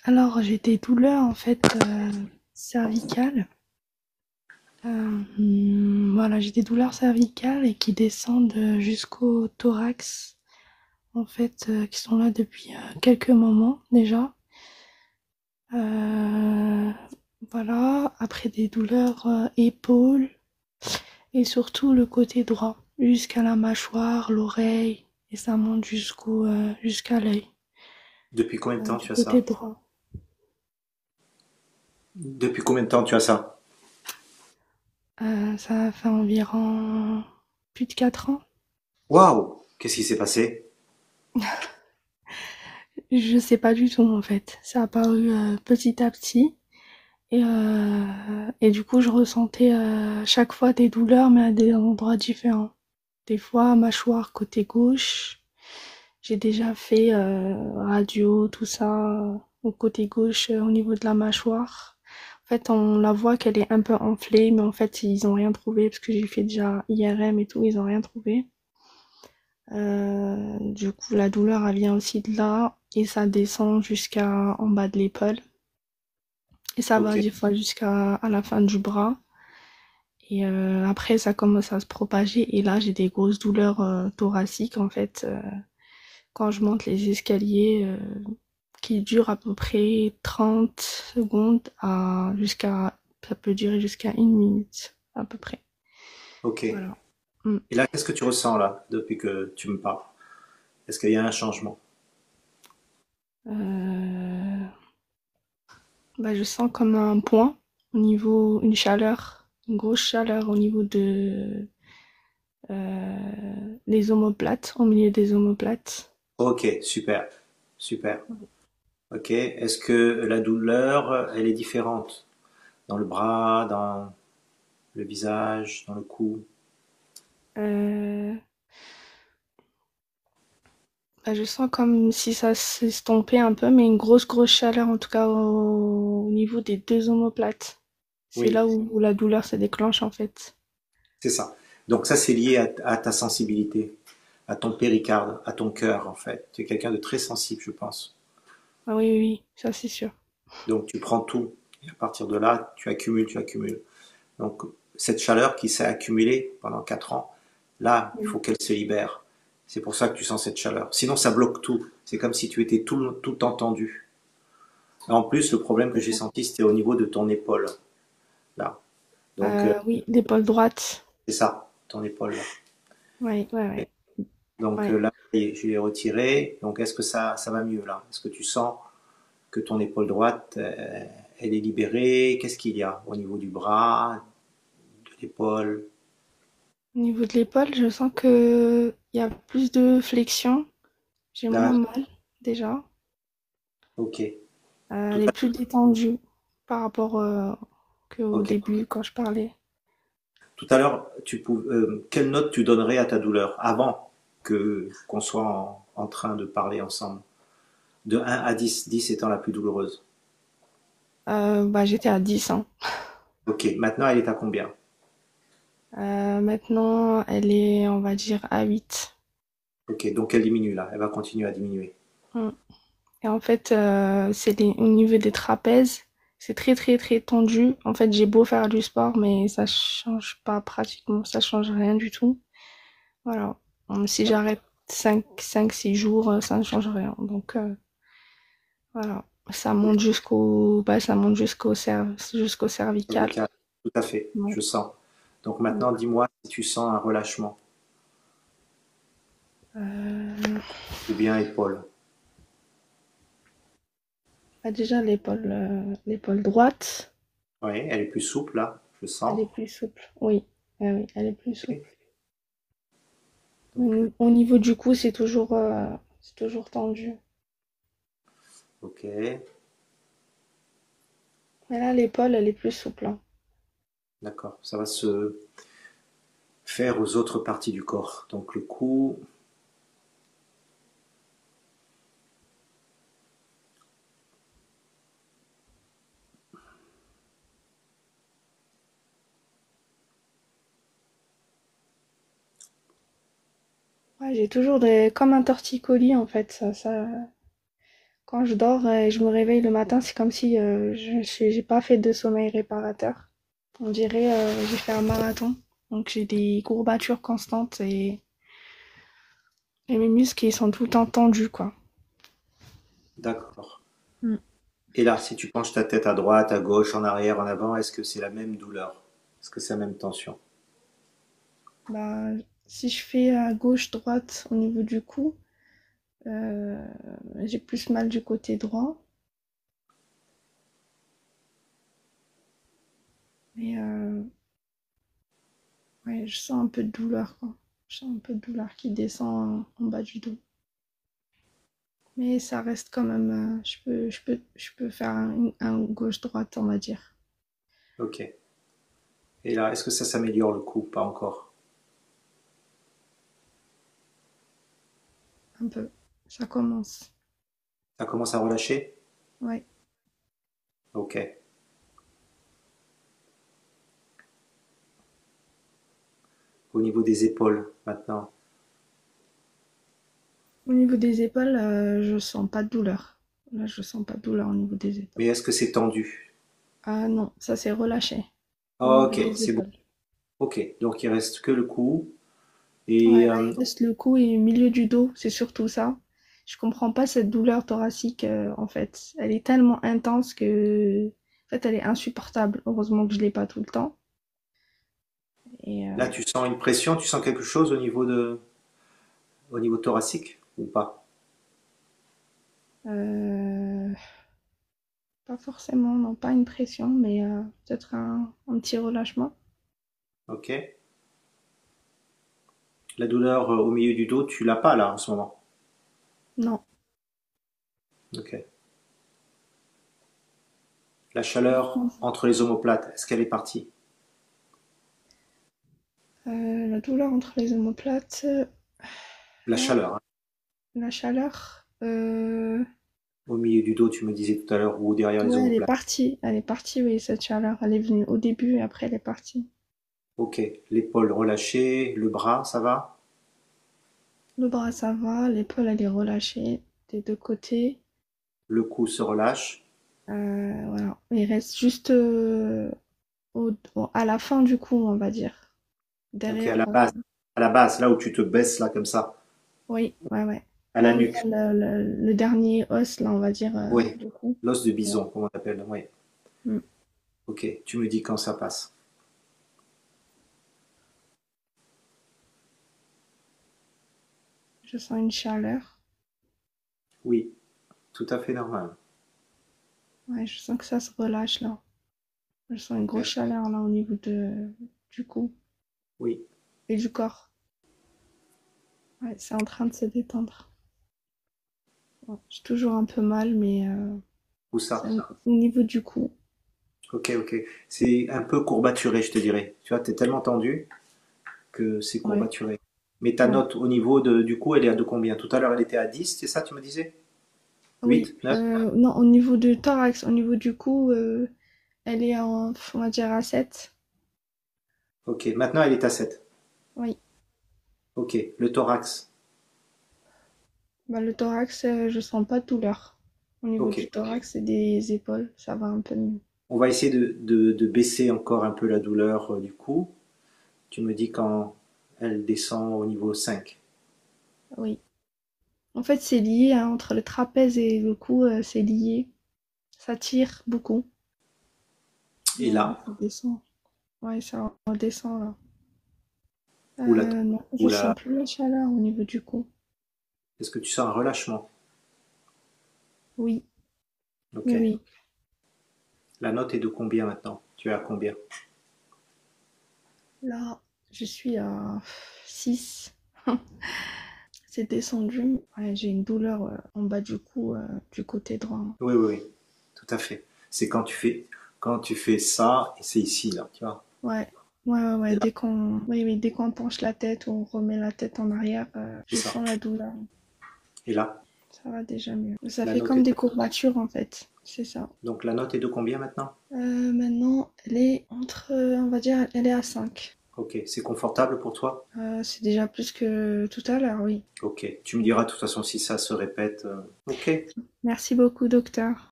Alors, j'ai des douleurs en fait cervicales. Voilà, j'ai des douleurs cervicales et qui descendent jusqu'au thorax, en fait, qui sont là depuis quelques moments déjà. Euh, voilà, après des douleurs épaules et surtout le côté droit, jusqu'à la mâchoire, l'oreille et ça monte jusqu'à l'œil, Depuis combien de temps du tu as côté ça? droit. Depuis combien de temps tu as ça? Ça fait environ plus de 4 ans. Waouh! Qu'est-ce qui s'est passé? Je sais pas du tout en fait. Ça a apparu petit à petit et du coup je ressentais chaque fois des douleurs mais à des endroits différents. Des fois mâchoire côté gauche. J'ai déjà fait radio tout ça au côté gauche au niveau de la mâchoire. En fait on la voit qu'elle est un peu enflée mais en fait ils ont rien trouvé parce que j'ai fait déjà IRM et tout ils ont rien trouvé. Du coup, la douleur, elle vient aussi de là et ça descend jusqu'à en bas de l'épaule. Et ça Ok. va des fois jusqu'à à la fin du bras. Et après, ça commence à se propager. Et là, j'ai des grosses douleurs thoraciques, en fait, quand je monte les escaliers, qui durent à peu près 30 secondes ça peut durer jusqu'à 1 minute, à peu près. Ok. Et Voilà. Mm. là, qu'est-ce que tu ressens là depuis que tu me parles? Est-ce qu'il y a un changement? Euh, Bah, je sens comme un point au niveau, une chaleur, une grosse chaleur au niveau de les omoplates, au milieu des omoplates. Ok, super, super. Ok. Est-ce que la douleur, elle est différente dans le bras, dans le visage, dans le cou? Euh, Bah, je sens comme si ça s'estompait un peu, mais une grosse chaleur en tout cas au niveau des deux omoplates. C'est Oui, là où la douleur se déclenche en fait. c'est ça. Donc ça, c'est lié à ta sensibilité, à ton péricarde, à ton cœur en fait. Tu es quelqu'un de très sensible, je pense. Ah oui, oui, oui, ça c'est sûr. Donc tu prends tout. Et à partir de là, tu accumules, tu accumules. Donc cette chaleur qui s'est accumulée pendant 4 ans, là, il Oui. faut qu'elle se libère. C'est pour ça que tu sens cette chaleur. Sinon, ça bloque tout. C'est comme si tu étais tout le temps tendu. Et en plus, le problème que j'ai senti, c'était au niveau de ton épaule. Là. Donc, Oui, l'épaule droite. c'est ça, ton épaule. Là. Oui, ouais, ouais, Donc ouais. là, je l'ai retiré. Donc, est-ce que ça va mieux là? Est-ce que tu sens que ton épaule droite, elle est libérée? Qu'est-ce qu'il y a au niveau du bras, de l'épaule? Au niveau de l'épaule, je sens que il y a plus de flexion. J'ai moins Là, mal déjà. ok. Elle Tout est à, plus détendue par rapport qu'au ok. début quand je parlais. Tout à l'heure, quelle note tu donnerais à ta douleur avant que qu'on soit en train de parler ensemble? De 1 à 10, 10 étant la plus douloureuse. Bah, j'étais à 10 hein. Ok, maintenant elle est à combien? Maintenant, elle est, on va dire, à 8. Ok, donc elle diminue là, elle va continuer à diminuer. Mm. Et en fait, au niveau des trapèzes. C'est très tendu. En fait, j'ai beau faire du sport, mais ça change pas pratiquement, ça change rien du tout. Voilà. Si j'arrête 6 jours, ça ne change rien. Donc, voilà. Ça monte jusqu'au cervical. Cervical, tout à fait, Ouais. je sens. Donc Mm. maintenant, dis-moi si tu sens un relâchement Euh, ou bien épaule. Bah déjà, l'épaule droite, Oui, elle est plus souple là, je elle sens. est plus souple. Oui, ah oui, elle est plus Ok, souple. donc, Au niveau du cou, c'est toujours tendu. ok, Mais là, l'épaule, elle est plus souple, hein. d'accord. Ça va se faire aux autres parties du corps. Donc le cou, Ouais, j'ai toujours comme un torticolis, en fait. Ça, Quand je dors et je me réveille le matin, c'est comme si j'ai pas fait de sommeil réparateur. On dirait j'ai fait un marathon. Donc j'ai des courbatures constantes et mes muscles ils sont tout le temps tendus, quoi. D'accord. Mm. Et là, si tu penches ta tête à droite, à gauche, en arrière, en avant, est-ce que c'est la même douleur? Est-ce que c'est la même tension? Bah, si je fais à gauche-droite au niveau du cou, euh, j'ai plus mal du côté droit. Mais ouais, je sens un peu de douleur, quoi. Je sens un peu de douleur qui descend en bas du dos. Mais ça reste quand même, je peux faire un gauche-droite, on va dire. Ok. Et là, est-ce que ça s'améliore le coup? Pas encore. Un peu. Ça commence. Ça commence à relâcher? Ouais. Ok. Au niveau des épaules, maintenant. Au niveau des épaules, je sens pas de douleur. Là, je sens pas de douleur au niveau des épaules. Mais est-ce que c'est tendu? Ah non, ça s'est relâché au niveau Ok, des c'est bon. épaules. Ok, donc il reste que le cou. Ouais, Et là, il reste le cou et le milieu du dos, c'est surtout ça. Je comprends pas cette douleur thoracique, en fait. Elle est tellement intense que, en fait, elle est insupportable. Heureusement que je l'ai pas tout le temps. Et là, tu sens une pression, tu sens quelque chose au niveau thoracique ou pas? euh, pas forcément, non, pas une pression, mais peut-être un petit relâchement. Ok. La douleur au milieu du dos, tu l'as pas là en ce moment. Non. Ok. La chaleur entre les omoplates, est-ce qu'elle est partie? La douleur entre les omoplates, La là, chaleur, hein. la chaleur, Au milieu du dos, tu me disais tout à l'heure, ou derrière les ouais, omoplates. elle est partie, oui, cette chaleur, elle est venue au début et après elle est partie. Ok. L'épaule relâchée, le bras, ça va? Le bras, ça va, l'épaule, elle est relâchée des deux côtés. Le cou se relâche. Voilà. Il reste juste à la fin du cou, on va dire. Ok, Derrière, à la base, là où tu te baisses là comme ça, oui, ouais, ouais. à la Là où il y a nuque. le dernier os, là, on va dire, Oui. du cou. L'os de Ouais. bison, comme on appelle. Oui. Mm. Ok. Tu me dis quand ça passe. Je sens une chaleur. Oui. Tout à fait normal. Ouais, je sens que ça se relâche, là. Je sens une grosse Ok. chaleur, là, au niveau du cou Oui. et du corps. Ouais, c'est en train de se détendre. Ouais, j'ai toujours un peu mal, mais Où c'est ça? au niveau du cou. Ok, ok. C'est un peu courbaturé, je te dirais. Tu vois, t'es tellement tendu que c'est Ouais, courbaturé. Mais ta ouais. note au niveau du coup, elle est de combien? Tout à l'heure, elle était à 10, c'est ça, tu me disais? Oui, 8, 9. non, au niveau du thorax, au niveau du cou, elle est on va dire à 7. Ok, maintenant elle est à 7. Oui. Ok, le thorax. Bah, le thorax, je sens pas de douleur. Au niveau Ok. du thorax et des épaules, ça va un peu mieux. On va essayer de baisser encore un peu la douleur du cou. Tu me dis quand elle descend au niveau 5. Oui. En fait, c'est lié, hein, entre le trapèze et le cou, c'est lié. Ça tire beaucoup. Et Mais là, ça descend. Ouais, ça redescend là. ou la, Non, je ou sens la, plus la chaleur au niveau du cou. est-ce que tu sens un relâchement? Oui, Ok. oui, oui. La note est de combien maintenant? Tu es à combien? Là, je suis à 6. C'est descendu. Ouais, j'ai une douleur en bas du cou, du côté droit. Oui, oui, oui, tout à fait. C'est quand tu fais ça, et c'est ici, là, tu vois. Ouais, ouais, ouais, ouais. Et là, Oui, oui, dès qu'on penche la tête ou on remet la tête en arrière, c'est je ça. sens la douleur. Et là, Ça va déjà mieux. Ça la fait note comme est, des courbatures en fait. C'est ça. la note est de combien maintenant? Maintenant, elle est entre, on va dire, elle est à 5. Ok, c'est confortable pour toi? C'est déjà plus que tout à l'heure, oui. Ok, tu me diras de toute façon si ça se répète. Ok. Merci beaucoup, docteur.